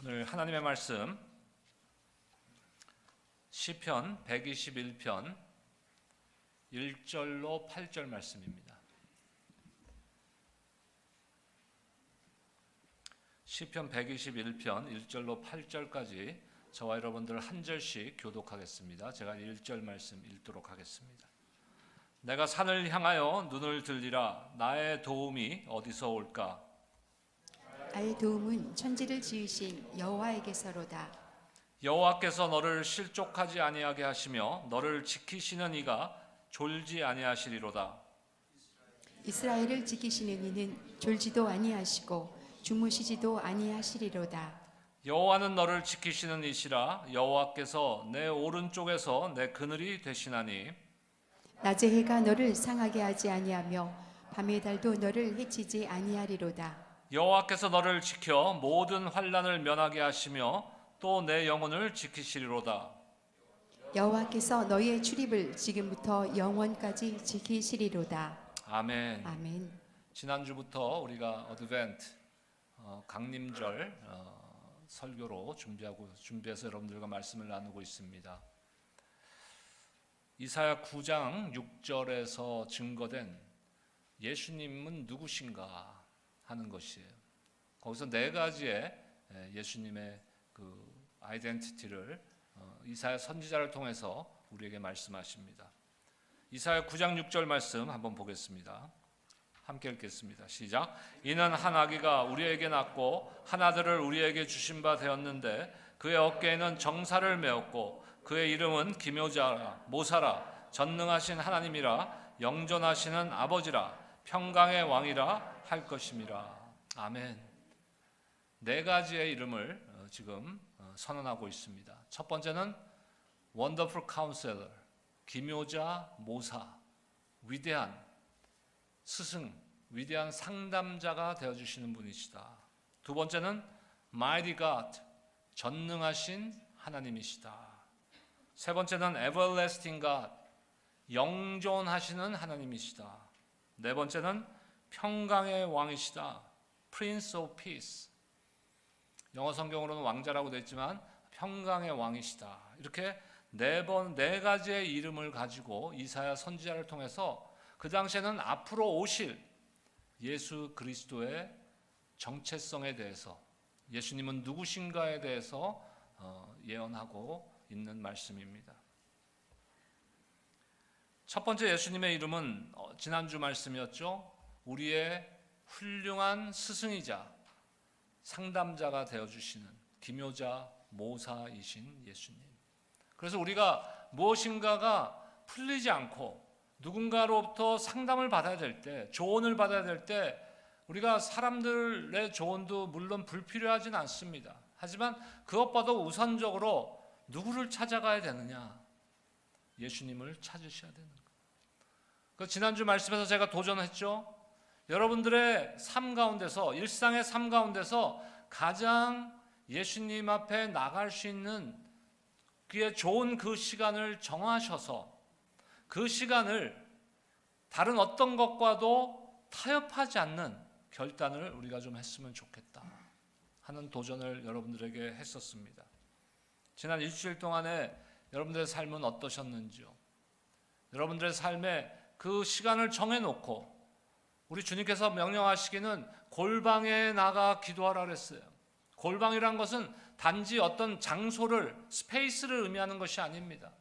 오늘 하나님의 말씀 시편 121편 1절로 8절 말씀입니다. 시편 121편 1절로 8절까지 저와 여러분들 한 절씩 교독하겠습니다. 제가 1절 말씀 읽도록 하겠습니다. 내가 산을 향하여 눈을 들리라. 나의 도움이 어디서 올까? 나의 도움은 천지를 지으신 여호와에게서로다. 여호와께서 너를 실족하지 아니하게 하시며 너를 지키시는 이가 졸지 아니하시리로다. 이스라엘을 지키시는 이는 졸지도 아니하시고 주무시지도 아니하시리로다. 여호와는 너를 지키시는 이시라. 여호와께서 내 오른쪽에서 내 그늘이 되시나니 낮의 해가 너를 상하게 하지 아니하며 밤의 달도 너를 해치지 아니하리로다. 여호와께서 너를 지켜 모든 환난을 면하게 하시며 또 내 영혼을 지키시리로다. 여호와께서 너희의 출입을 지금부터 영원까지 지키시리로다. 아멘. 아멘. 지난주부터 우리가 어드벤트 강림절 설교로 준비해서 여러분들과 말씀을 나누고 있습니다. 이사야 9장 6절에서 증거된 예수님은 누구신가 하는 것이에요. 거기서 네 가지의 예수님의 그 아이덴티티를 이사야 선지자를 통해서 우리에게 말씀하십니다. 이사야 9장 6절 말씀 한번 보겠습니다. 함께 읽겠습니다. 시작. 이는 한 아기가 우리에게 낳고 한 아들을 우리에게 주신 바 되었는데 그의 어깨에는 정사를 메었고 그의 이름은 기묘자라 모사라 전능하신 하나님이라 영존하시는 아버지라 평강의 왕이라 할 것임이라. 아멘. 네 가지의 이름을 지금 선언하고 있습니다. 첫 번째는 Wonderful Counselor, 기묘자, 모사, 위대한 스승, 위대한 상담자가 되어주시는 분이시다. 두 번째는 Mighty God, 전능하신 하나님이시다. 세 번째는 Everlasting God, 영존하시는 하나님이시다. 네 번째는 평강의 왕이시다. Prince of Peace. 영어 성경으로는 왕자라고 되어 있지만 평강의 왕이시다. 이렇게 네 가지의 이름을 가지고 이사야 선지자를 통해서 그 당시에는 앞으로 오실 예수 그리스도의 정체성에 대해서 예수님은 누구신가에 대해서 예언하고 있는 말씀입니다. 첫 번째 예수님의 이름은 지난주 말씀이었죠. 우리의 훌륭한 스승이자 상담자가 되어주시는 기묘자 모사이신 예수님. 그래서 우리가 무엇인가가 풀리지 않고 누군가로부터 상담을 받아야 될 때, 조언을 받아야 될 때 우리가 사람들의 조언도 물론 불필요하진 않습니다. 하지만 그것보다 우선적으로 누구를 찾아가야 되느냐? 예수님을 찾으셔야 되는 거예요. 그 지난주 말씀에서 제가 도전했죠. 여러분들의 삶 가운데서, 일상의 삶 가운데서 가장 예수님 앞에 나갈 수 있는 그의 좋은 그 시간을 정하셔서 그 시간을 다른 어떤 것과도 타협하지 않는 결단을 우리가 좀 했으면 좋겠다 하는 도전을 여러분들에게 했었습니다. 지난 일주일 동안에 여러분들의 삶은 어떠셨는지요? 여러분들의 삶에 그 시간을 정해놓고 우리 주님께서 명령하시기는 골방에 나가 기도하라 그랬어요. 골방이란 것은 단지 어떤 장소를, 스페이스를 의미하는 것이 아닙니다.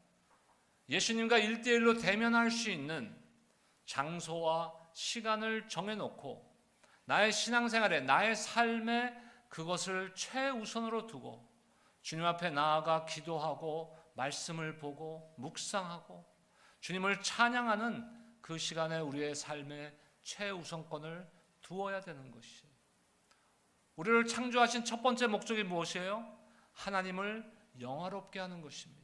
예수님과 1대1로 대면할 수 있는 장소와 시간을 정해놓고 나의 신앙생활에, 나의 삶에 그것을 최우선으로 두고 주님 앞에 나아가 기도하고 말씀을 보고 묵상하고 주님을 찬양하는 그 시간에 우리의 삶에 최우선권을 두어야 되는 것이에요. 우리를 창조하신 첫 번째 목적이 무엇이에요? 하나님을 영화롭게 하는 것입니다.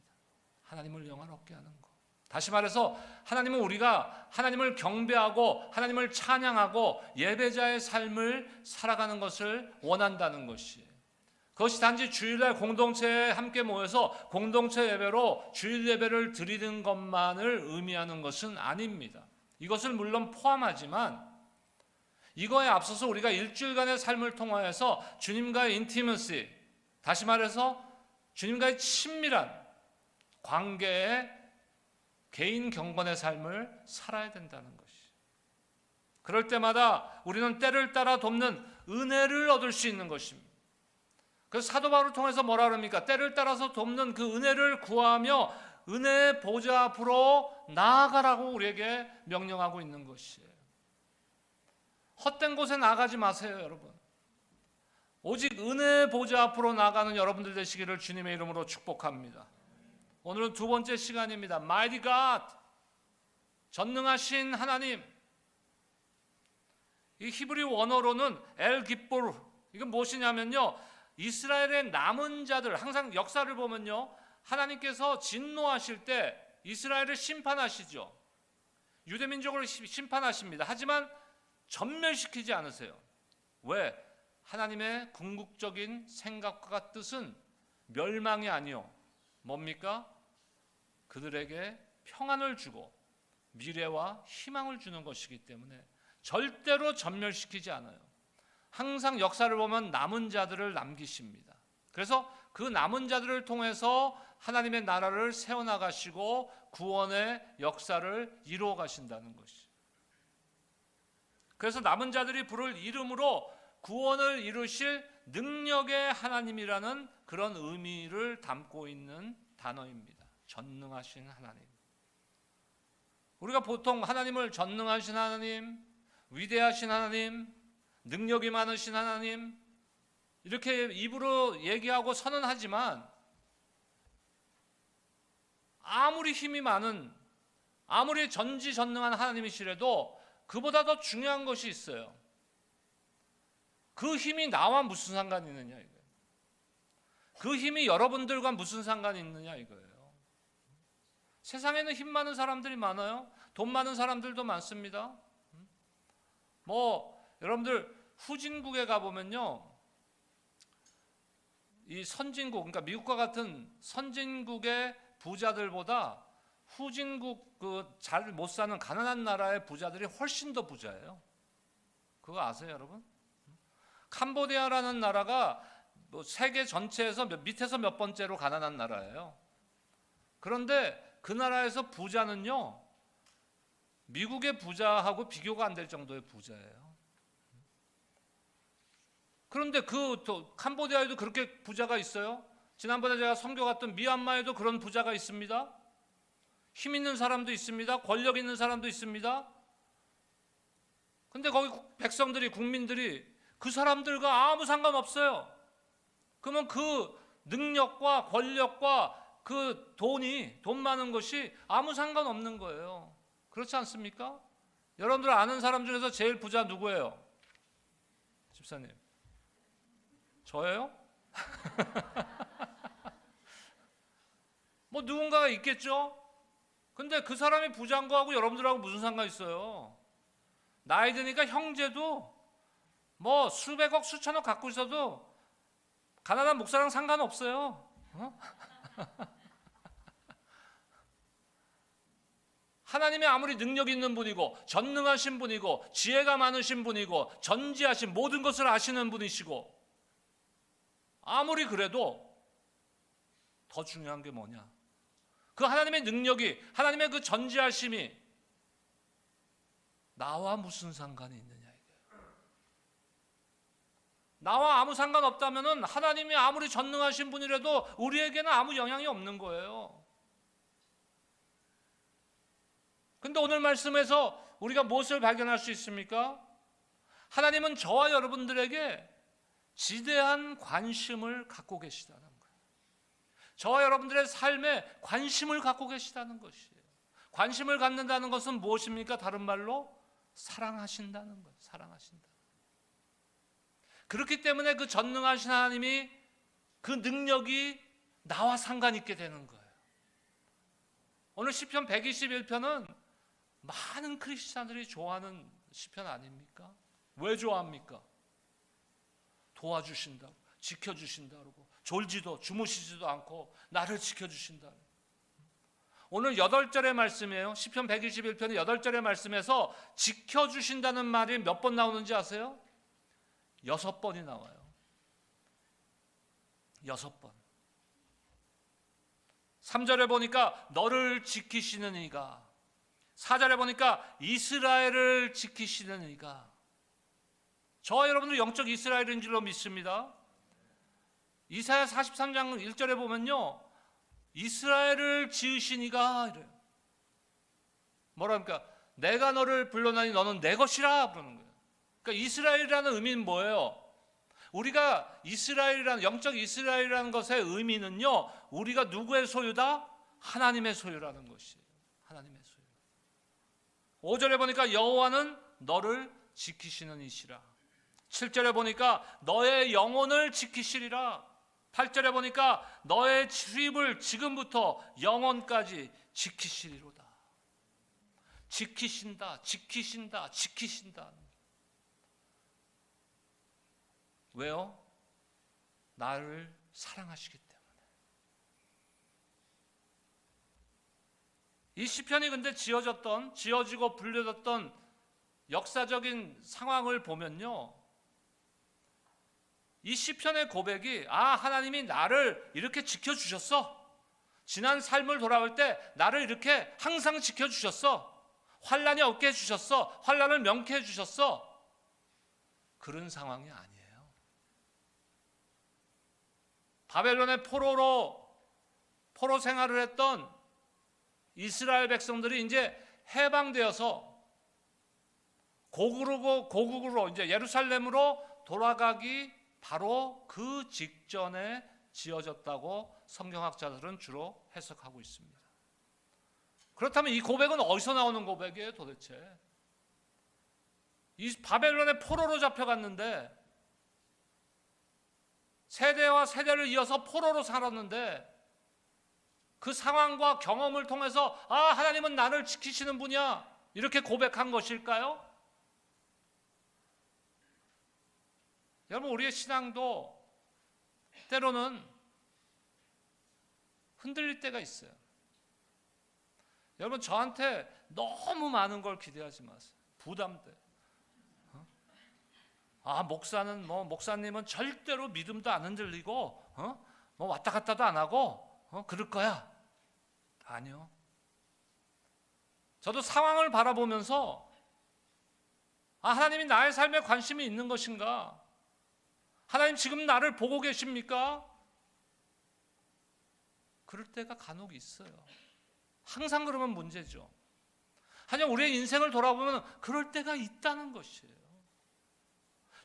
하나님을 영화롭게 하는 것. 다시 말해서 하나님은 우리가 하나님을 경배하고 하나님을 찬양하고 예배자의 삶을 살아가는 것을 원한다는 것이에요. 그것이 단지 주일날 공동체에 함께 모여서 공동체 예배로 주일 예배를 드리는 것만을 의미하는 것은 아닙니다. 이것을 물론 포함하지만 이거에 앞서서 우리가 일주일간의 삶을 통하여서 주님과의 인티머시, 다시 말해서 주님과의 친밀한 관계에 개인 경건의 삶을 살아야 된다는 것이. 그럴 때마다 우리는 때를 따라 돕는 은혜를 얻을 수 있는 것입니다. 그래서 사도 바울을 통해서 뭐라 그럽니까? 때를 따라서 돕는 그 은혜를 구하며 은혜의 보좌 앞으로 나아가라고 우리에게 명령하고 있는 것이에요. 헛된 곳에 나가지 마세요, 여러분. 오직 은혜의 보좌 앞으로 나가는 여러분들 되시기를 주님의 이름으로 축복합니다. 오늘은 두 번째 시간입니다. Mighty God, 전능하신 하나님. 이 히브리 원어로는 엘 기뽀르, 이건 무엇이냐면요, 이스라엘의 남은 자들, 항상 역사를 보면요, 하나님께서 진노하실 때 이스라엘을 심판하시죠. 유대민족을 심판하십니다. 하지만 전멸시키지 않으세요. 왜? 하나님의 궁극적인 생각과 뜻은 멸망이 아니요, 뭡니까? 그들에게 평안을 주고 미래와 희망을 주는 것이기 때문에 절대로 전멸시키지 않아요. 항상 역사를 보면 남은 자들을 남기십니다. 그래서 그 남은 자들을 통해서 하나님의 나라를 세워나가시고 구원의 역사를 이루어 가신다는 것이. 그래서 남은 자들이 부를 이름으로 구원을 이루실 능력의 하나님이라는 그런 의미를 담고 있는 단어입니다. 전능하신 하나님. 우리가 보통 하나님을 전능하신 하나님, 위대하신 하나님, 능력이 많으신 하나님 이렇게 입으로 얘기하고 선언하지만 아무리 힘이 많은, 아무리 전지전능한 하나님이시라도 그보다 더 중요한 것이 있어요. 그 힘이 나와 무슨 상관이 있느냐 이거예요. 그 힘이 여러분들과 무슨 상관이 있느냐 이거예요. 세상에는 힘 많은 사람들이 많아요. 돈 많은 사람들도 많습니다. 여러분들 후진국에 가보면요, 이 선진국, 그러니까 미국과 같은 선진국의 부자들보다 후진국 잘 못 사는 가난한 나라의 부자들이 훨씬 더 부자예요. 그거 아세요, 여러분? 캄보디아라는 나라가 세계 전체에서 밑에서 몇 번째로 가난한 나라예요. 그런데 그 나라에서 부자는요, 미국의 부자하고 비교가 안 될 정도의 부자예요. 그런데 캄보디아에도 그렇게 부자가 있어요. 지난번에 제가 선교 갔던 미얀마에도 그런 부자가 있습니다. 힘 있는 사람도 있습니다. 권력 있는 사람도 있습니다. 근데 거기 백성들이, 국민들이 그 사람들과 아무 상관없어요. 그러면 그 능력과 권력과 그 돈 많은 것이 아무 상관없는 거예요. 그렇지 않습니까? 여러분들 아는 사람 중에서 제일 부자 누구예요? 집사님. 저예요? 누군가가 있겠죠? 근데 그 사람이 부자인 거하고 여러분들하고 무슨 상관이 있어요? 나이 드니까 형제도 수백억 수천억 갖고 있어도 가난한 목사랑 상관없어요. 하나님이 아무리 능력 있는 분이고 전능하신 분이고 지혜가 많으신 분이고 전지하신 모든 것을 아시는 분이시고 아무리 그래도 더 중요한 게 뭐냐? 그 하나님의 능력이, 하나님의 그 전지하심이 나와 무슨 상관이 있느냐 이거예요. 나와 아무 상관없다면은 하나님이 아무리 전능하신 분이라도 우리에게는 아무 영향이 없는 거예요. 근데 오늘 말씀에서 우리가 무엇을 발견할 수 있습니까? 하나님은 저와 여러분들에게 지대한 관심을 갖고 계시다는 거예요. 저와 여러분들의 삶에 관심을 갖고 계시다는 것이에요. 관심을 갖는다는 것은 무엇입니까? 다른 말로 사랑하신다는 거예요. 사랑하신다. 그렇기 때문에 그 전능하신 하나님이 그 능력이 나와 상관이 있게 되는 거예요. 오늘 시편 121편은 많은 크리스찬들이 좋아하는 시편 아닙니까? 왜 좋아합니까? 도와주신다고, 지켜주신다고, 졸지도 주무시지도 않고 나를 지켜주신다. 오늘 8절의 말씀이에요. 시편 121편의 8절의 말씀에서 지켜주신다는 말이 몇 번 나오는지 아세요? 6번이 나와요. 6번. 3절에 보니까 너를 지키시는 이가, 4절에 보니까 이스라엘을 지키시는 이가. 저와 여러분들 영적 이스라엘인 줄로 믿습니다. 이사야 43장 1절에 보면요, 이스라엘을 지으신 이가 이래요. 뭐랍니까? 내가 너를 불러나니 너는 내 것이라 그러는 거예요. 그러니까 이스라엘이라는 의미는 뭐예요? 우리가 이스라엘이라는, 영적 이스라엘이라는 것의 의미는요, 우리가 누구의 소유다? 하나님의 소유라는 것이에요. 하나님의 소유. 5절에 보니까 여호와는 너를 지키시는 이시라. 7절에 보니까 너의 영혼을 지키시리라. 8절에 보니까 너의 출입을 지금부터 영원까지 지키시리로다. 지키신다, 지키신다, 지키신다. 왜요? 나를 사랑하시기 때문에. 이 시편이 근데 지어지고 불려졌던 역사적인 상황을 보면요, 이 시편의 고백이, 하나님이 나를 이렇게 지켜주셨어. 지난 삶을 돌아볼 때 나를 이렇게 항상 지켜주셨어. 환난이 없게 해주셨어. 환난을 명쾌 해주셨어. 그런 상황이 아니에요. 바벨론의 포로 생활을 했던 이스라엘 백성들이 이제 해방되어서 고국으로 이제 예루살렘으로 돌아가기 바로 그 직전에 지어졌다고 성경학자들은 주로 해석하고 있습니다. 그렇다면 이 고백은 어디서 나오는 고백이에요 도대체? 이 바벨론의 포로로 잡혀갔는데, 세대와 세대를 이어서 포로로 살았는데, 그 상황과 경험을 통해서 하나님은 나를 지키시는 분이야, 이렇게 고백한 것일까요? 여러분, 우리의 신앙도 때로는 흔들릴 때가 있어요. 여러분, 저한테 너무 많은 걸 기대하지 마세요. 부담돼. 목사님은 절대로 믿음도 안 흔들리고, 왔다 갔다도 안 하고, 그럴 거야. 아니요. 저도 상황을 바라보면서, 하나님이 나의 삶에 관심이 있는 것인가? 하나님 지금 나를 보고 계십니까? 그럴 때가 간혹 있어요. 항상 그러면 문제죠. 하지만 우리의 인생을 돌아보면 그럴 때가 있다는 것이에요.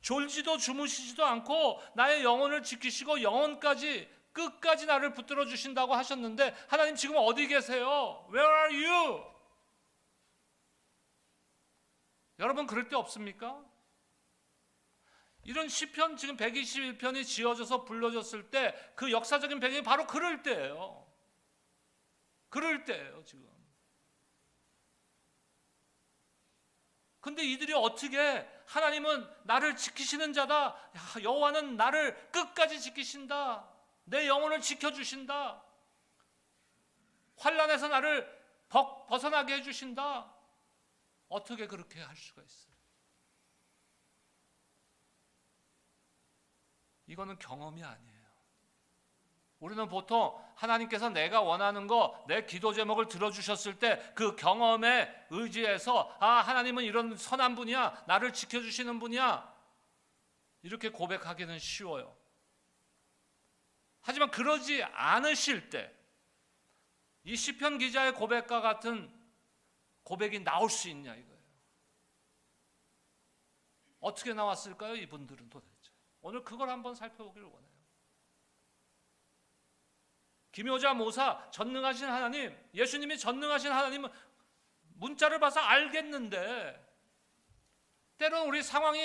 졸지도 주무시지도 않고 나의 영혼을 지키시고 영혼까지, 끝까지 나를 붙들어 주신다고 하셨는데, 하나님 지금 어디 계세요? Where are you? 여러분, 그럴 때 없습니까? 이런 시편, 지금 121편이 지어져서 불러졌을 때 그 역사적인 배경이 바로 그럴 때예요. 그럴 때예요 지금. 근데 이들이 어떻게, 하나님은 나를 지키시는 자다, 여호와는 나를 끝까지 지키신다, 내 영혼을 지켜주신다, 환난에서 나를 벗어나게 해주신다, 어떻게 그렇게 할 수가 있어요? 이거는 경험이 아니에요. 우리는 보통 하나님께서 내가 원하는 거, 내 기도 제목을 들어주셨을 때 그 경험에 의지해서 하나님은 이런 선한 분이야, 나를 지켜주시는 분이야, 이렇게 고백하기는 쉬워요. 하지만 그러지 않으실 때 이 시편 기자의 고백과 같은 고백이 나올 수 있냐 이거예요. 어떻게 나왔을까요? 이분들은 도대체. 오늘 그걸 한번 살펴보기를 원해요. 기묘자 모사, 전능하신 하나님, 예수님이 전능하신 하나님은 문자를 봐서 알겠는데, 때로는 우리 상황이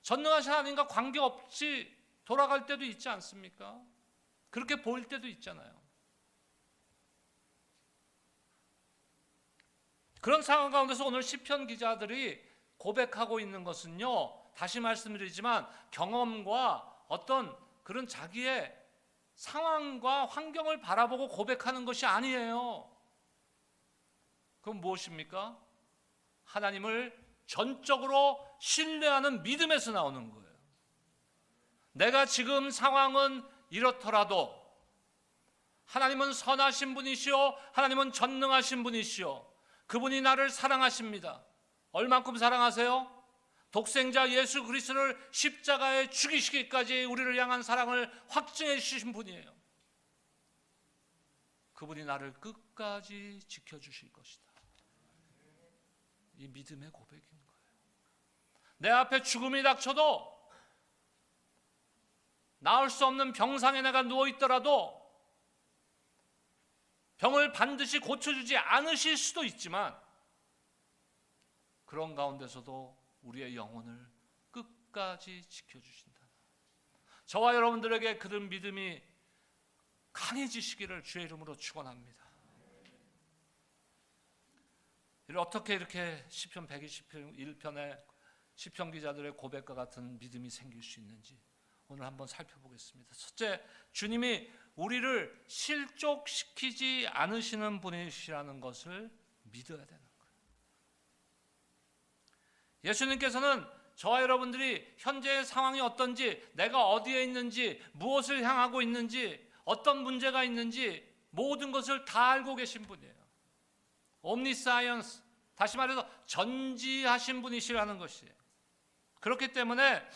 전능하신 하나님과 관계없이 돌아갈 때도 있지 않습니까? 그렇게 보일 때도 있잖아요. 그런 상황 가운데서 오늘 시편 기자들이 고백하고 있는 것은요, 다시 말씀드리지만 경험과 어떤 그런 자기의 상황과 환경을 바라보고 고백하는 것이 아니에요. 그럼 무엇입니까? 하나님을 전적으로 신뢰하는 믿음에서 나오는 거예요. 내가 지금 상황은 이렇더라도 하나님은 선하신 분이시오, 하나님은 전능하신 분이시오. 그분이 나를 사랑하십니다. 얼만큼 사랑하세요? 독생자 예수 그리스도를 십자가에 죽이시기까지 우리를 향한 사랑을 확증해 주신 분이에요. 그분이 나를 끝까지 지켜주실 것이다. 이 믿음의 고백인 거예요. 내 앞에 죽음이 닥쳐도, 나을 수 없는 병상에 내가 누워있더라도 병을 반드시 고쳐주지 않으실 수도 있지만, 그런 가운데서도 우리의 영혼을 끝까지 지켜주신다. 저와 여러분들에게 그런 믿음이 강해지시기를 주의 이름으로 축원합니다. 어떻게 이렇게 시편 121편의 시편 기자들의 고백과 같은 믿음이 생길 수 있는지 오늘 한번 살펴보겠습니다. 첫째, 주님이 우리를 실족시키지 않으시는 분이시라는 것을 믿어야 되는 거예요. 예수님께서는 저와 여러분들이 현재의 상황이 어떤지, 내가 어디에 있는지, 무엇을 향하고 있는지, 어떤 문제가 있는지 모든 것을 다 알고 계신 분이에요. 옴니사이언스, 다시 말해서 전지하신 분이시라는 것이에요. 그렇기 때문에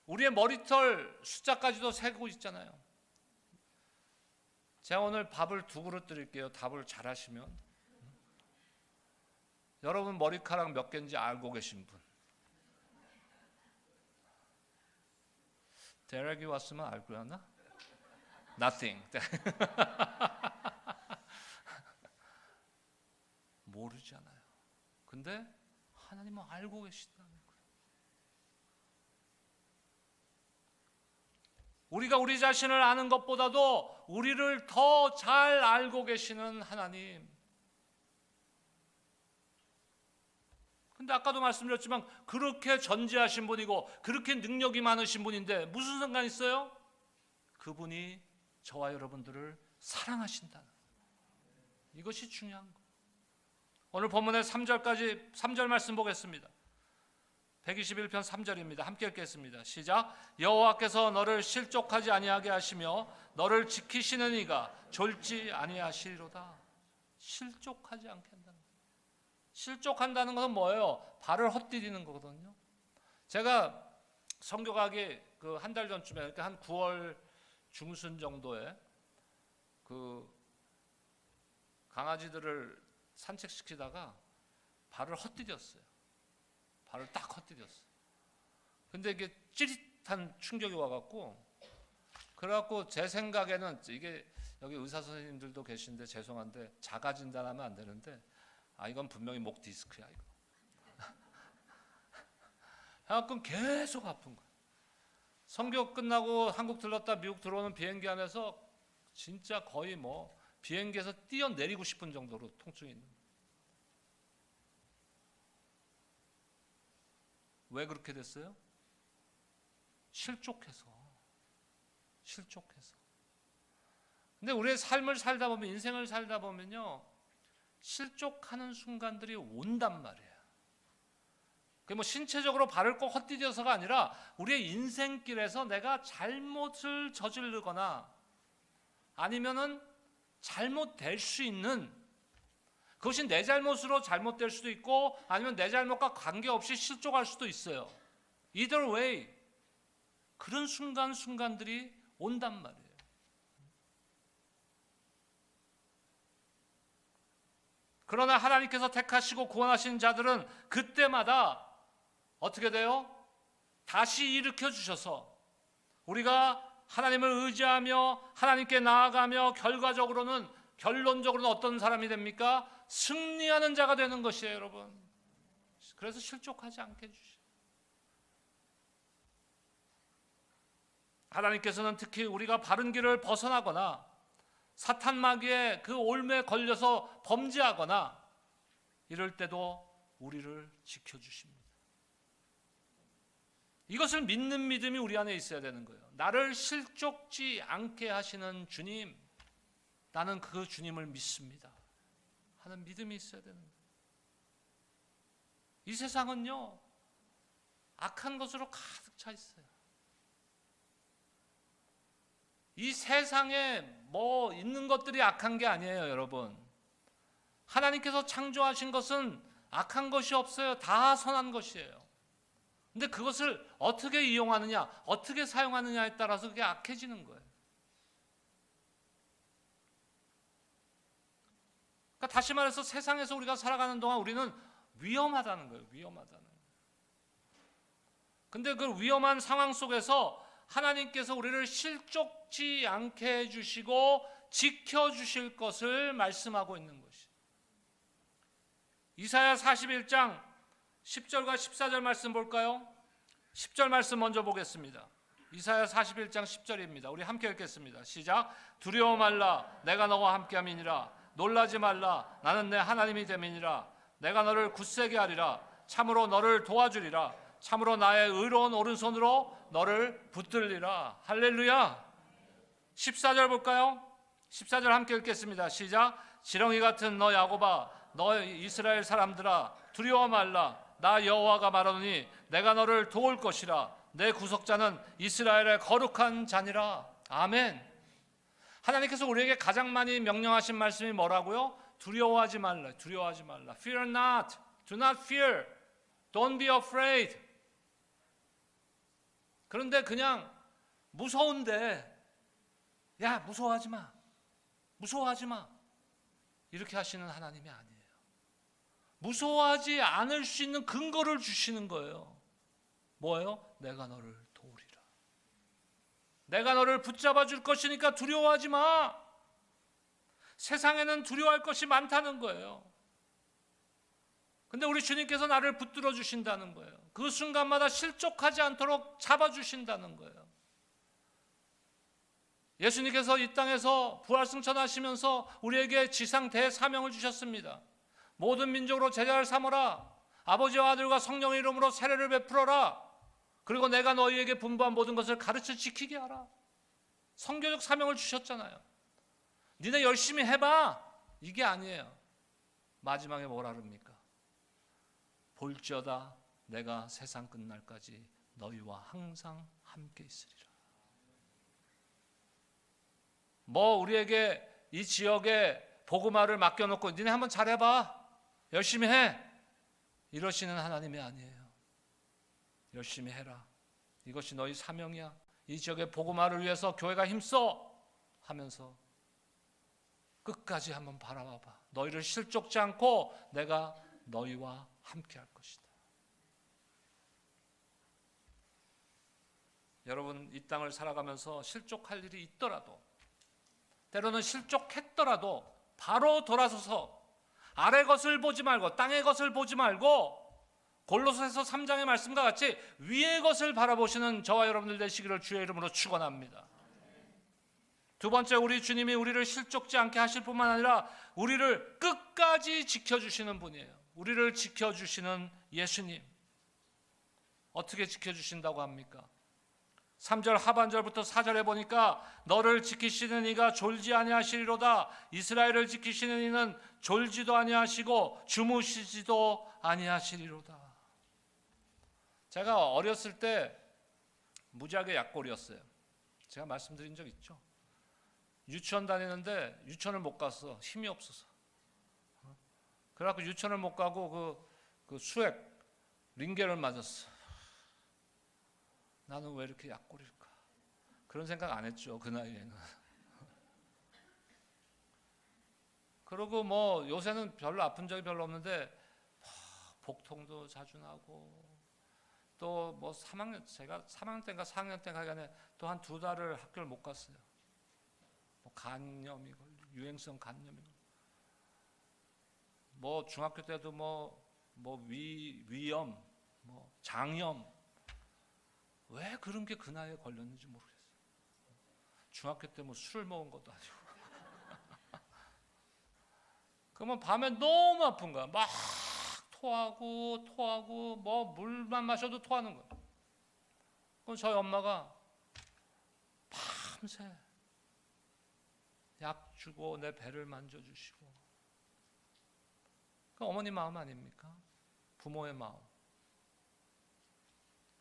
우리의 머리털 숫자까지도 세고 있잖아요. 제가 오늘 밥을 2그릇 드릴게요. 답을 잘 하시면. 여러분 머리카락 몇 개인지 알고 계신 분. 대략이 왔으면 알고 였나? Nothing. 모르잖아요. 근데 하나님은 알고 계시다는 거예요. 우리가 우리 자신을 아는 것보다도 우리를 더 잘 알고 계시는 하나님. 근데 아까도 말씀드렸지만 그렇게 전지하신 분이고 그렇게 능력이 많으신 분인데 무슨 상관 있어요? 그분이 저와 여러분들을 사랑하신다는 거예요. 이것이 중요한 거예요. 오늘 본문의 3절 말씀 보겠습니다. 121편 3절입니다. 함께 읽겠습니다. 시작. 여호와께서 너를 실족하지 아니하게 하시며 너를 지키시는 이가 졸지 아니하시리로다. 실족하지 않게 한다는 거예요. 실족한다는 것은 뭐예요? 발을 헛디디는 거거든요. 제가 선교가기 한 달 전쯤에, 그러니까 한 9월 중순 정도에 강아지들을 산책시키다가 발을 헛디뎠어요. 발을 딱 헛디뎠어요. 근데 이게 찌릿한 충격이 와갖고, 그래갖고 제 생각에는 이게 여기 의사 선생님들도 계신데 죄송한데 자가 진단하면 안 되는데, 이건 분명히 목 디스크야 이거. 해갖고 계속 아픈 거야. 선교 끝나고 한국 들렀다 미국 들어오는 비행기 안에서 진짜 거의 비행기에서 뛰어내리고 싶은 정도로 통증이 있는 거야. 왜 그렇게 됐어요? 실족해서. 근데 우리의 삶을 살다 보면, 인생을 살다 보면요, 실족하는 순간들이 온단 말이에요. 그게 신체적으로 발을 꼭 헛디뎌서가 아니라 우리의 인생길에서 내가 잘못을 저지르거나 아니면은 잘못될 수 있는, 그것이 내 잘못으로 잘못될 수도 있고 아니면 내 잘못과 관계없이 실족할 수도 있어요. Either way, 그런 순간들이 온단 말이에요. 그러나 하나님께서 택하시고 구원하신 자들은 그때마다 어떻게 돼요? 다시 일으켜 주셔서 우리가 하나님을 의지하며 하나님께 나아가며 결론적으로는 어떤 사람이 됩니까? 승리하는 자가 되는 것이에요, 여러분. 그래서 실족하지 않게 해주셔요. 하나님께서는 특히 우리가 바른 길을 벗어나거나 사탄 마귀의 그 올매에 걸려서 범죄하거나 이럴 때도 우리를 지켜주십니다. 이것을 믿는 믿음이 우리 안에 있어야 되는 거예요. 나를 실족지 않게 하시는 주님, 나는 그 주님을 믿습니다 하는 믿음이 있어야 되는 거예요. 이 세상은요, 악한 것으로 가득 차 있어요. 이 세상에 뭐 있는 것들이 악한 게 아니에요, 여러분. 하나님께서 창조하신 것은 악한 것이 없어요. 다 선한 것이에요. 근데 그것을 어떻게 이용하느냐, 어떻게 사용하느냐에 따라서 그게 악해지는 거예요. 그러니까 다시 말해서 세상에서 우리가 살아가는 동안 우리는 위험하다는 거예요. 위험하다는 거예요. 근데 그 위험한 상황 속에서 하나님께서 우리를 실족지 않게 해주시고 지켜주실 것을 말씀하고 있는 것이에요. 이사야 41장 10절과 14절 말씀 볼까요? 10절 말씀 먼저 보겠습니다. 이사야 41장 10절입니다. 우리 함께 읽겠습니다. 시작. 두려워 말라, 내가 너와 함께함이니라. 놀라지 말라, 나는 내 하나님이 됨이니라. 내가 너를 굳세게 하리라. 참으로 너를 도와주리라. 참으로 나의 의로운 오른손으로 너를 붙들리라. 할렐루야. 14절 볼까요? 14절 함께 읽겠습니다. 시작. 지렁이 같은 너 야곱아, 너 이스라엘 사람들아, 두려워 말라. 나 여호와가 말하노니 내가 너를 도울 것이라. 내 구속자는 이스라엘의 거룩한 자니라. 아멘. 하나님께서 우리에게 가장 많이 명령하신 말씀이 뭐라고요? 두려워하지 말라. 두려워하지 말라. Fear not. Do not fear. Don't be afraid. 그런데 그냥 무서운데 야, 무서워하지 마. 무서워하지 마. 이렇게 하시는 하나님이 아니에요. 무서워하지 않을 수 있는 근거를 주시는 거예요. 뭐예요? 내가 너를 도우리라. 내가 너를 붙잡아 줄 것이니까 두려워하지 마. 세상에는 두려워할 것이 많다는 거예요. 근데 우리 주님께서 나를 붙들어 주신다는 거예요. 그 순간마다 실족하지 않도록 잡아 주신다는 거예요. 예수님께서 이 땅에서 부활승천하시면서 우리에게 지상 대사명을 주셨습니다. 모든 민족으로 제자를 삼으라. 아버지와 아들과 성령의 이름으로 세례를 베풀어라. 그리고 내가 너희에게 분부한 모든 것을 가르쳐 지키게 하라. 선교적 사명을 주셨잖아요. 니네 열심히 해봐. 이게 아니에요. 마지막에 뭐라 그럽니까? 볼지어다 내가 세상 끝날까지 너희와 항상 함께 있으리라. 뭐 우리에게 이 지역에 복음화를 맡겨놓고 니네 한번 잘해봐. 열심히 해. 이러시는 하나님이 아니에요. 열심히 해라. 이것이 너희 사명이야. 이 지역의 복음화를 위해서 교회가 힘써 하면서 끝까지 한번 바라봐봐. 너희를 실족지 않고 내가 너희와 함께 할 것이다. 여러분, 이 땅을 살아가면서 실족할 일이 있더라도, 때로는 실족했더라도 바로 돌아서서 아래 것을 보지 말고 땅의 것을 보지 말고 골로새서 3장의 말씀과 같이 위의 것을 바라보시는 저와 여러분들 되시기를 주의 이름으로 축원합니다. 두 번째, 우리 주님이 우리를 실족지 않게 하실 뿐만 아니라 우리를 끝까지 지켜주시는 분이에요. 우리를 지켜주시는 예수님. 어떻게 지켜주신다고 합니까? 3절 하반절부터 4절에 보니까 너를 지키시는 이가 졸지 아니하시리로다. 이스라엘을 지키시는 이는 졸지도 아니하시고 주무시지도 아니하시리로다. 제가 어렸을 때 무지하게 약골이었어요. 제가 말씀드린 적 있죠. 유치원 다니는데 유치원을 못 갔어. 힘이 없어서. 그래갖고 유치원을 못 가고 그 수액 링겔을 맞았어. 나는 왜 이렇게 약골일까? 그런 생각 안 했죠, 그 나이에는. 그리고 뭐 요새는 별로 아픈 적이 별로 없는데 복통도 자주 나고 또 뭐 3학년, 제가 3학년 때인가 4학년 때인가 하여간에 또 한 2달을 학교를 못 갔어요. 뭐 간염이 걸리고 유행성 간염이 걸리고 뭐 중학교 때도 뭐 위염, 뭐 장염. 왜 그런 게 그 나이에 걸렸는지 모르겠어요. 중학교 때 뭐 술을 먹은 것도 아니고. 그러면 밤에 너무 아픈 거야. 막 토하고 뭐 물만 마셔도 토하는 거야. 그럼 저희 엄마가 밤새 약 주고 내 배를 만져주시고. 그 어머니 마음 아닙니까? 부모의 마음.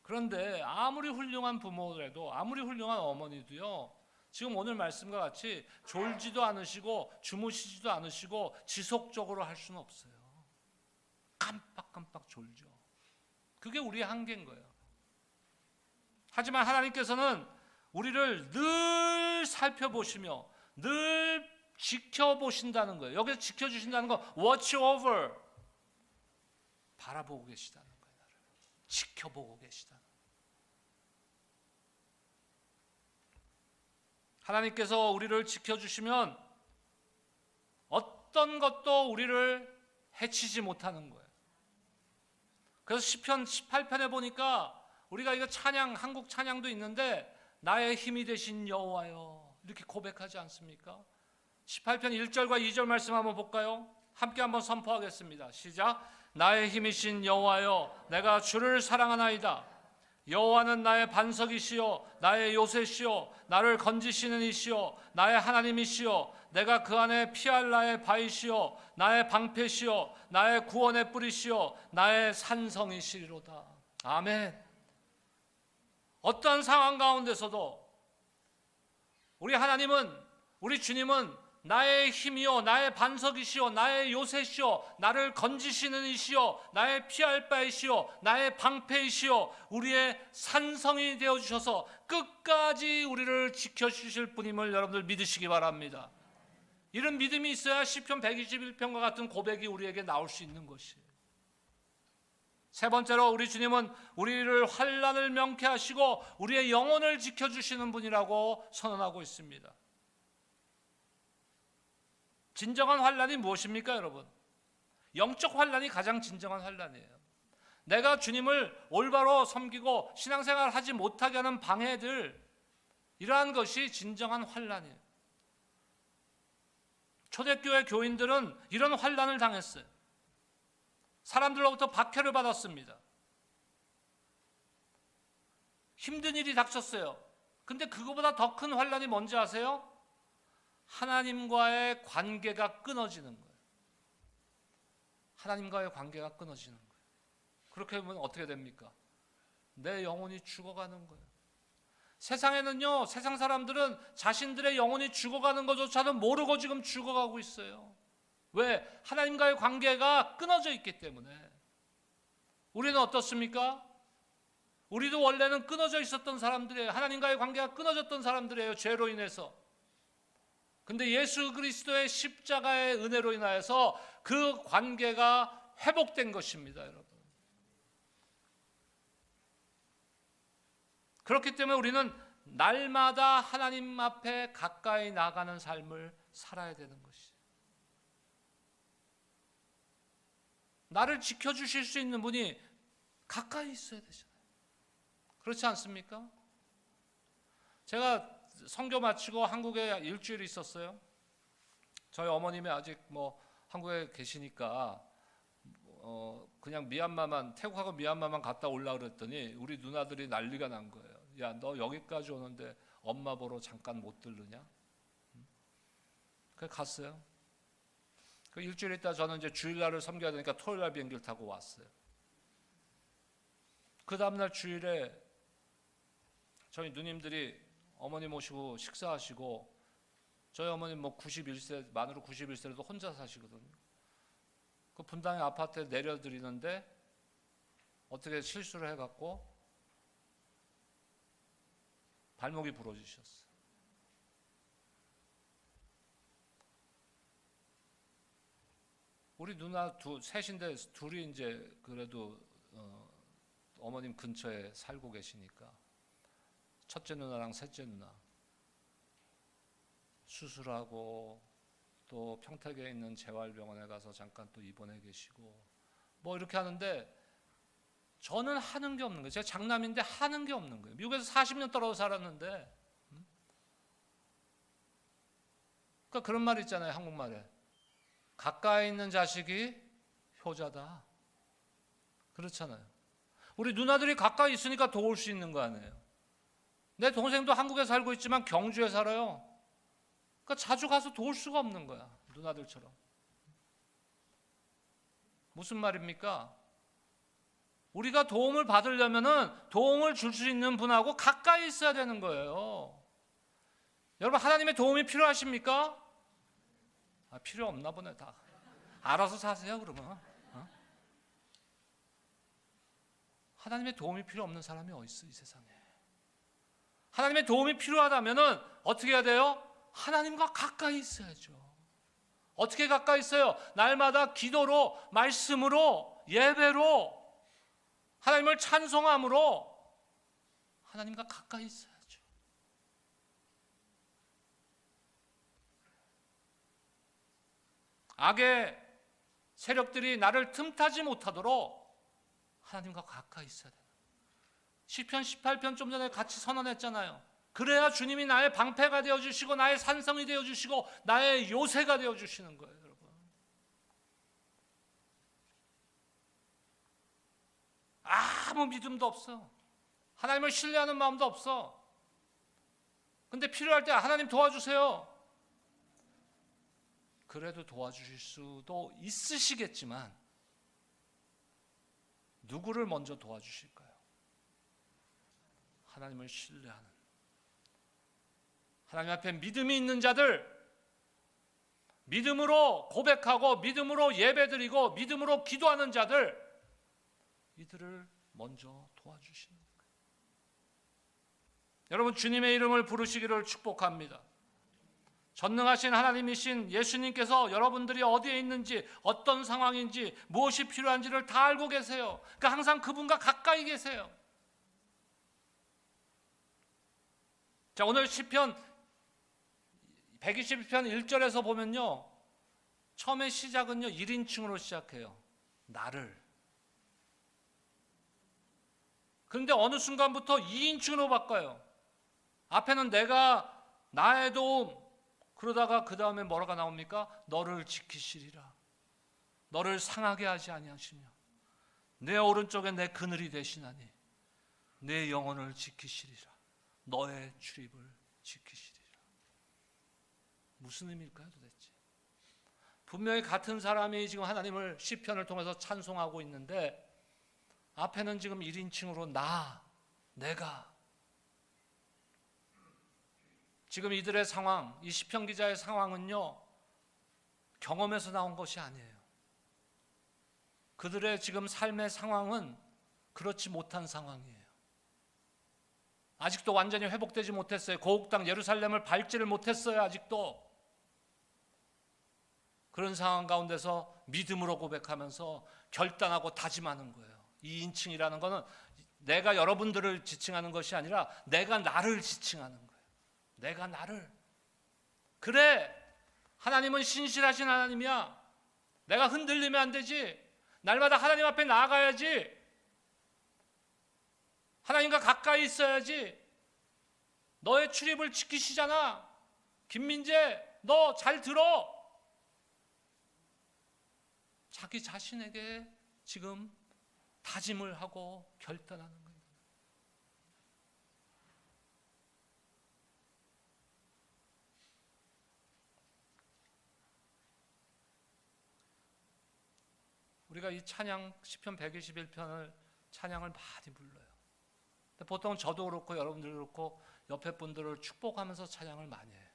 그런데 아무리 훌륭한 부모라도, 아무리 훌륭한 어머니도요, 지금 오늘 말씀과 같이 졸지도 않으시고 주무시지도 않으시고 지속적으로 할 수는 없어요. 깜빡깜빡 졸죠. 그게 우리의 한계인 거예요. 하지만 하나님께서는 우리를 늘 살펴보시며 늘 지켜보신다는 거예요. 여기서 지켜주신다는 거 watch over, 바라보고 계시다는 거예요. 나를 지켜보고 계시다는 거예요. 하나님께서 우리를 지켜주시면 어떤 것도 우리를 해치지 못하는 거예요. 그래서 시편 18편에 보니까 우리가 이거 찬양, 한국 찬양도 있는데 나의 힘이 되신 여호와여 이렇게 고백하지 않습니까? 18편 1절과 2절 말씀 한번 볼까요? 함께 한번 선포하겠습니다. 시작. 나의 힘이신 여호와여 내가 주를 사랑하나이다. 여호와는 나의 반석이시요 나의 요새시요 나를 건지시는 이시요 나의 하나님이시요 내가 그 안에 피할 나의 바위시요 나의 방패시요 나의 구원의 뿌리시요 나의 산성이시리로다. 아멘. 어떠한 상황 가운데서도 우리 하나님은, 우리 주님은 나의 힘이요 나의 반석이시요 나의 요새시요 나를 건지시는 이시요 나의 피할 바이시요 나의 방패이시요 우리의 산성이 되어주셔서 끝까지 우리를 지켜주실 분임을 여러분들 믿으시기 바랍니다. 이런 믿음이 있어야 시편 121편과 같은 고백이 우리에게 나올 수 있는 것이에요. 세 번째로 우리 주님은 우리를 환난을 명쾌하시고 우리의 영혼을 지켜주시는 분이라고 선언하고 있습니다. 진정한 환난이 무엇입니까, 여러분? 영적 환난이 가장 진정한 환난이에요. 내가 주님을 올바로 섬기고 신앙생활을 하지 못하게 하는 방해들, 이러한 것이 진정한 환난이에요. 초대교회 교인들은 이런 환난을 당했어요. 사람들로부터 박해를 받았습니다. 힘든 일이 닥쳤어요. 근데 그거보다 더 큰 환난이 뭔지 아세요? 하나님과의 관계가 끊어지는 거예요. 하나님과의 관계가 끊어지는 거예요. 그렇게 보면 어떻게 됩니까? 내 영혼이 죽어가는 거예요. 세상에는요, 세상 사람들은 자신들의 영혼이 죽어가는 것조차도 모르고 지금 죽어가고 있어요. 왜? 하나님과의 관계가 끊어져 있기 때문에. 우리는 어떻습니까? 우리도 원래는 끊어져 있었던 사람들이에요. 하나님과의 관계가 끊어졌던 사람들이에요. 죄로 인해서. 근데 예수 그리스도의 십자가의 은혜로 인하여서 그 관계가 회복된 것입니다, 여러분. 그렇기 때문에 우리는 날마다 하나님 앞에 가까이 나가는 삶을 살아야 되는 것이에요. 나를 지켜주실 수 있는 분이 가까이 있어야 되잖아요. 그렇지 않습니까? 제가 선교 마치고 한국에 일주일 있었어요. 저희 어머님이 아직 한국에 계시니까 그냥 미얀마만, 태국하고 미얀마만 갔다 올라 그랬더니 우리 누나들이 난리가 난 거예요. 야, 너 여기까지 오는데 엄마 보러 잠깐 못 들르냐? 그래서 갔어요. 그 일주일 있다 저는 이제 주일날을 섬겨야 되니까 토요일날 비행기를 타고 왔어요. 그 다음날 주일에 저희 누님들이 어머니 모시고 식사하시고, 저희 어머님 91세, 만으로 91세라도 혼자 사시거든요. 그 분당의 아파트에 내려드리는데 어떻게 실수를 해갖고 발목이 부러지셨어요. 우리 누나 셋인데 둘이 이제 그래도 어머님 근처에 살고 계시니까 첫째 누나랑 셋째 누나 수술하고 또 평택에 있는 재활병원에 가서 잠깐 또 입원해 계시고 이렇게 하는데 저는 하는 게 없는 거예요. 제가 장남인데 하는 게 없는 거예요. 미국에서 40년 떨어져 살았는데. 그러니까 그런 말 있잖아요, 한국말에. 가까이 있는 자식이 효자다. 그렇잖아요. 우리 누나들이 가까이 있으니까 도울 수 있는 거 아니에요. 내 동생도 한국에 살고 있지만 경주에 살아요. 그러니까 자주 가서 도울 수가 없는 거야, 누나들처럼. 무슨 말입니까? 우리가 도움을 받으려면은 도움을 줄 수 있는 분하고 가까이 있어야 되는 거예요. 여러분, 하나님의 도움이 필요하십니까? 필요 없나 보네. 다 알아서 사세요 그러면. 하나님의 도움이 필요 없는 사람이 어디 있어 이 세상에. 하나님의 도움이 필요하다면은 어떻게 해야 돼요? 하나님과 가까이 있어야죠. 어떻게 가까이 있어요? 날마다 기도로, 말씀으로, 예배로, 하나님을 찬송함으로 하나님과 가까이 있어야죠. 악의 세력들이 나를 틈타지 못하도록 하나님과 가까이 있어야 돼요. 시편 18편 좀 전에 같이 선언했잖아요. 그래야 주님이 나의 방패가 되어주시고 나의 산성이 되어주시고 나의 요새가 되어주시는 거예요. 여러분, 아무 믿음도 없어. 하나님을 신뢰하는 마음도 없어. 근데 필요할 때 하나님 도와주세요. 그래도 도와주실 수도 있으시겠지만 누구를 먼저 도와주실까요? 하나님을 신뢰하는, 하나님 앞에 믿음이 있는 자들, 믿음으로 고백하고 믿음으로 예배드리고 믿음으로 기도하는 자들, 이들을 먼저 도와주시는 거예요. 여러분, 주님의 이름을 부르시기를 축복합니다. 전능하신 하나님이신 예수님께서 여러분들이 어디에 있는지, 어떤 상황인지, 무엇이 필요한지를 다 알고 계세요. 그러니까 항상 그분과 가까이 계세요. 자, 오늘 시편 121편 1절에서 보면요, 처음에 시작은요 1인칭으로 시작해요. 나를. 그런데 어느 순간부터 2인칭으로 바꿔요. 앞에는 내가, 나의 도움, 그러다가 그 다음에 뭐라가 나옵니까? 너를 지키시리라. 너를 상하게 하지 아니하시며 내 오른쪽에 내 그늘이 되시나니 내 영혼을 지키시리라. 너의 출입을 지키시리라. 무슨 의미일까요 도대체? 분명히 같은 사람이 지금 하나님을 시편을 통해서 찬송하고 있는데 앞에는 지금 1인칭으로 나, 내가. 지금 이들의 상황, 이 시편 기자의 상황은요 경험에서 나온 것이 아니에요. 그들의 지금 삶의 상황은 그렇지 못한 상황이에요. 아직도 완전히 회복되지 못했어요. 고국 땅 예루살렘을 밟지를 못했어요. 아직도. 그런 상황 가운데서 믿음으로 고백하면서 결단하고 다짐하는 거예요. 이 인칭이라는 것은 내가 여러분들을 지칭하는 것이 아니라 내가 나를 지칭하는 거예요. 내가 나를. 그래, 하나님은 신실하신 하나님이야. 내가 흔들리면 안 되지. 날마다 하나님 앞에 나아가야지. 하나님과 가까이 있어야지. 너의 출입을 지키시잖아. 김민재, 너 잘 들어. 자기 자신에게 지금 다짐을 하고 결단하는 거예요. 우리가 이 찬양 시편 121편을 찬양을 많이 불러요. 근데 보통 저도 그렇고 여러분들도 그렇고 옆에 분들을 축복하면서 찬양을 많이 해요.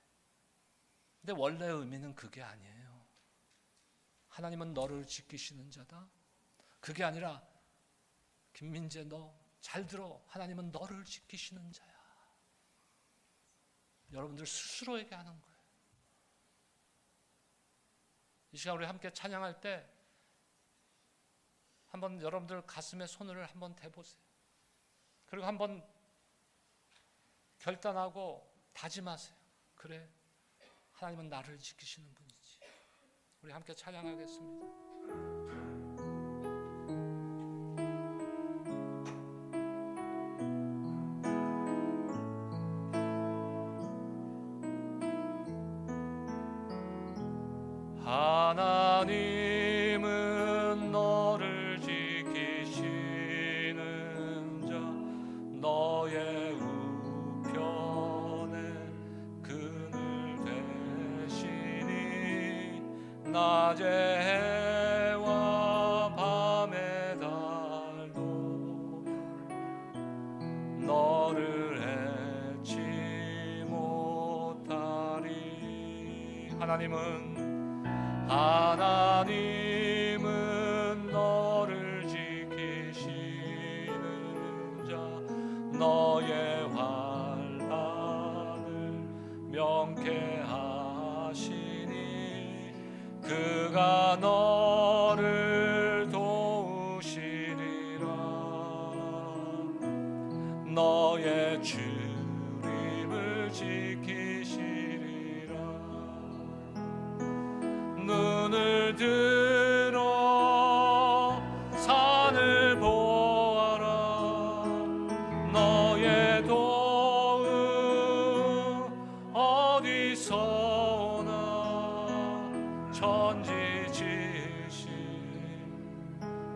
근데 원래 의미는 그게 아니에요. 하나님은 너를 지키시는 자다. 그게 아니라 김민재 너 잘 들어. 하나님은 너를 지키시는 자야. 여러분들 스스로에게 하는 거예요. 이 시간 우리 함께 찬양할 때 한번 여러분들 가슴에 손을 한번 대보세요. 그리고 한번 결단하고 다짐하세요. 그래, 하나님은 나를 지키시는 분이지. 우리 함께 찬양하겠습니다. 하나님은 너를 지키시는 자, 너의 우편에 그늘 되시니 낮의 해와 밤의 달도 너를 해치 못하리라. 하나님은 너를 지키시는 자, 너의 환난을 명쾌하시니 그가 너를 도우시리라. 너의 출입을 지키시리라. 눈을 들어 산을 보아라. 너의 도움 어디서 오나. 천지 지으신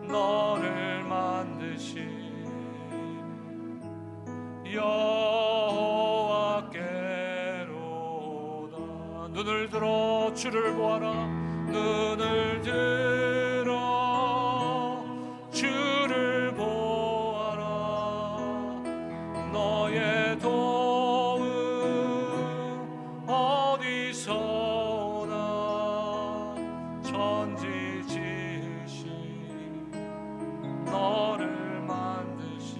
너를 만드신 여호와께로다. 눈을 들어 주를 보아라. 눈을 들어 주를 보아라. 너의 도움 어디서 오나. 천지 지으신 너를 만드신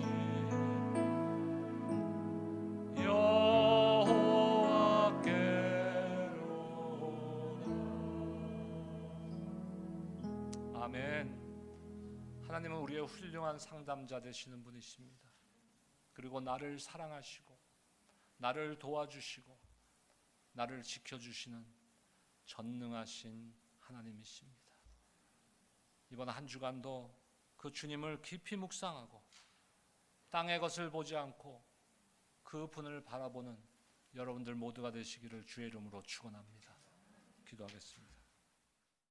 아멘. 하나님은 우리의 훌륭한 상담자 되시는 분이십니다. 그리고 나를 사랑하시고 나를 도와주시고 나를 지켜주시는 전능하신 하나님이십니다. 이번 한 주간도 그 주님을 깊이 묵상하고 땅의 것을 보지 않고 그 분을 바라보는 여러분들 모두가 되시기를 주의 이름으로 축원합니다. 기도하겠습니다.